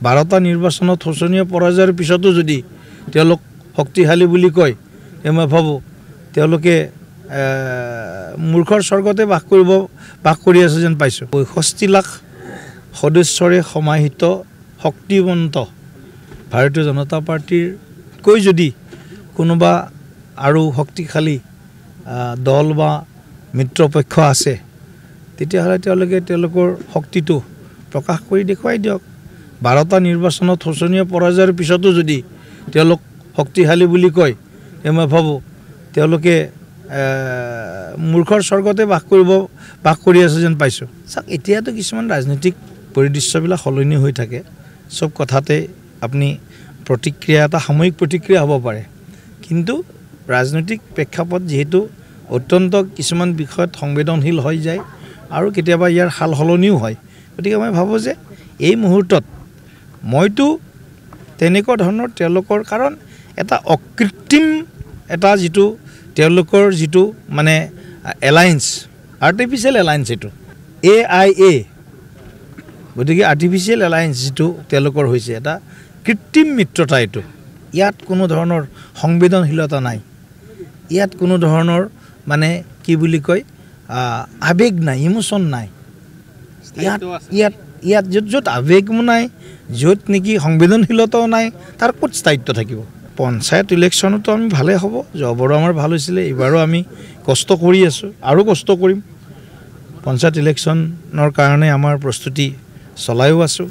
12টা নিৰ্বাচনত শোচনীয় পৰাজয়ৰ পিছতো যদি তেওঁলোক শক্তিশালী বুলি কয় মই ভাবোঁ তেওঁলোকে মূৰ্খৰ স্বৰ্গতে বাস কৰি আছে যেন পাইছোঁ 65 লাখ সদস্যৰে সমাহিত শক্তিবন্ত ভাৰতীয় জনতা পাৰ্টিৰ কৈ যদি কোনোবা আৰু শক্তিশালী দল বা মিত্ৰপক্ষ আছে তেতিয়াহ'লে তেওঁলোকৰ শক্তিটো প্ৰকাশ কৰি দেখুৱাই দিয়ক 12টা নিৰ্বাচনত শোচনীয় পৰাজয়ৰ পিছতো যদি তেওঁলোক শক্তিশালী বুলি কয় মই ভাবোঁ তেওঁলোকে মূৰ্খৰ স্বৰ্গতে বাস কৰি আছে যেন পাইছোঁ চাওক এতিয়াতো কিছুমান ৰাজনৈতিক পৰিদৃশ্যবিলাক সলনি হৈ থাকে সব কথাতে আপুনি প্ৰতিক্ৰিয়া এটা সাময়িক প্ৰতিক্ৰিয়া হ'ব পাৰে কিন্তু ৰাজনৈতিক প্ৰেক্ষাপট যেহেতু অত্যন্ত কিছুমান বিষয়ত সংবেদনশীল হৈ যায় আৰু কেতিয়াবা ইয়াৰ হাল সলনিও হয় গতিকে মই ভাবোঁ যে এই মুহূৰ্তত মইতো তেনেকুৱা ধৰণৰ তেওঁলোকৰ কাৰণ এটা অকৃত্ৰিম এটা যিটো তেওঁলোকৰ যিটো মানে এলায়েন্স আৰ্টিফিচিয়েল এলায়েন্স এইটো AIA গতিকে আৰ্টিফিচিয়েল এলায়েন্স যিটো তেওঁলোকৰ হৈছে এটা কৃত্ৰিম মিত্ৰতা এইটো ইয়াত কোনো ধৰণৰ সংবেদনশীলতা নাই ইয়াত কোনো ধৰণৰ মানে কি বুলি কয় আবেগ নাই ইমোশন নাই ইয়াত য'ত আবেগ নাই য'ত নেকি সংবেদনশীলতাও নাই তাৰ ক'ত স্থায়িত্ব থাকিব পঞ্চায়ত ইলেকশ্যনতো আমি ভালে হ'ব যোৱাবাৰো আমাৰ ভাল হৈছিলে এইবাৰো আমি কষ্ট কৰি আছোঁ আৰু কষ্ট কৰিম পঞ্চায়ত ইলেকশ্যনৰ কাৰণে আমাৰ প্ৰস্তুতি চলাইও আছোঁ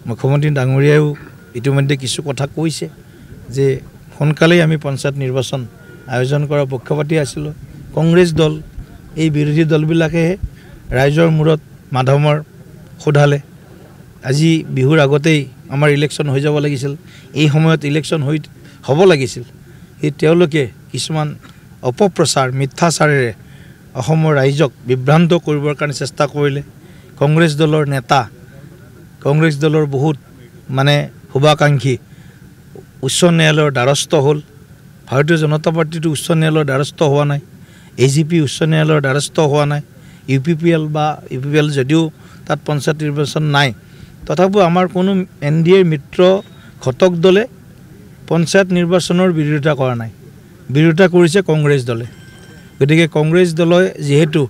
মুখ্যমন্ত্ৰী ডাঙৰীয়াও ইতিমধ্যে কিছু কথা কৈছে যে সোনকালেই আমি পঞ্চায়ত নিৰ্বাচন আয়োজন কৰাৰ পক্ষপাতি আছিলোঁ কংগ্ৰেছ দল এই বিৰোধী দলবিলাকেহে ৰাইজৰ মূৰত মাধমৰ সোধালে আজি বিহুৰ আগতেই আমাৰ ইলেকশ্যন হৈ যাব লাগিছিল এই সময়ত ইলেকশ্যন হ'ব লাগিছিল এই তেওঁলোকে কিছুমান অপপ্ৰচাৰ মিথ্যাচাৰেৰে অসমৰ ৰাইজক বিভ্ৰান্ত কৰিবৰ কাৰণে চেষ্টা কৰিলে কংগ্ৰেছ দলৰ নেতা কংগ্ৰেছ দলৰ বহুত মানে শুভাকাংক্ষী উচ্চ ন্যায়ালয়ৰ দ্বাৰস্থ হ'ল ভাৰতীয় জনতা পাৰ্টিটো উচ্চ ন্যায়ালয়ৰ দ্বাৰস্থ হোৱা নাই AGP উচ্চ ন্যায়ালয়ৰ দ্বাৰস্থ হোৱা নাই UPPL যদিও তাত পঞ্চায়ত নিৰ্বাচন নাই তথাপিও আমাৰ কোনো NDAৰ মিত্ৰ ঘটক দলে পঞ্চায়ত নিৰ্বাচনৰ বিৰোধিতা কৰা নাই বিৰোধিতা কৰিছে কংগ্ৰেছ দলে গতিকে কংগ্ৰেছ দলে যেহেতু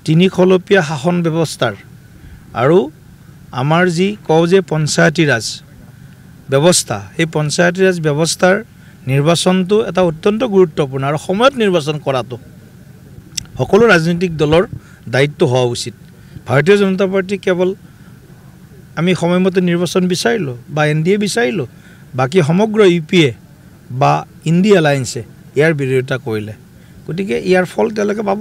তিনিখলপীয়া শাসন ব্যৱস্থাৰ আৰু আমাৰ যি কওঁ যে পঞ্চায়তী ৰাজ ব্যৱস্থা এই পঞ্চায়তী ৰাজ ব্যৱস্থাৰ নিৰ্বাচনটো এটা অত্যন্ত গুৰুত্বপূৰ্ণ আৰু সময়ত নিৰ্বাচন কৰাটো সকলো ৰাজনৈতিক দলৰ দায়িত্ব হোৱা উচিত ভাৰতীয় জনতা পাৰ্টি কেৱল আমি সময়মতে নিৰ্বাচন বিচাৰিলোঁ বা NDA বিচাৰিলোঁ বাকী সমগ্ৰ UPA বা ইণ্ডিয়া এলায়েন্সে ইয়াৰ বিৰোধিতা কৰিলে গতিকে ইয়াৰ ফল তেওঁলোকে পাব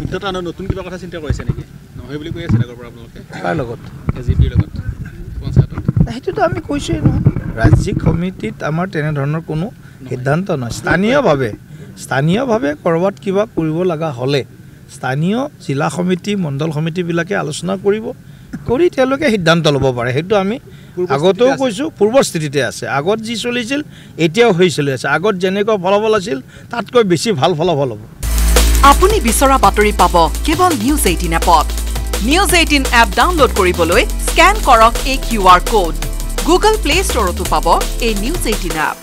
মিত্ৰতা নতুন কিবা কথা চিন্তা কৰিছে নেকি নহয় বুলি কৈ আছে আগৰ পৰা আপোনালোকে কাৰ লগত AGPৰ লগত পঞ্চায়তত সেইটোতো আমি কৈছোঁৱেই নহয় ৰাজ্যিক সমিতিত আমাৰ তেনেধৰণৰ কোনো সিদ্ধান্ত নহয় স্থানীয়ভাৱে ক'ৰবাত কিবা কৰিব লগা হ'লে স্থানীয় জিলা সমিতি মণ্ডল সমিতিবিলাকে আলোচনা কৰিব কৰি তেওঁলোকে সিদ্ধান্ত ল'ব পাৰে সেইটো আমি আগতেও কৈছোঁ পূৰ্বস্থিতিতে আছে আগত যি চলিছিল এতিয়াও হৈ চলি আছে আগত যেনেকুৱা ফলাফল আছিল তাতকৈ বেছি ভাল ফলাফল হ'ব আপুনি বিচৰা বাতৰি পাব কেৱল নিউজ 18 এপত নিউজ 18 এপ ডাউনলোড কৰিবলৈ স্ক্যান কৰক এই QR কোড গুগল প্লে ষ্টৰতো পাব এই নিউজ 18 এপ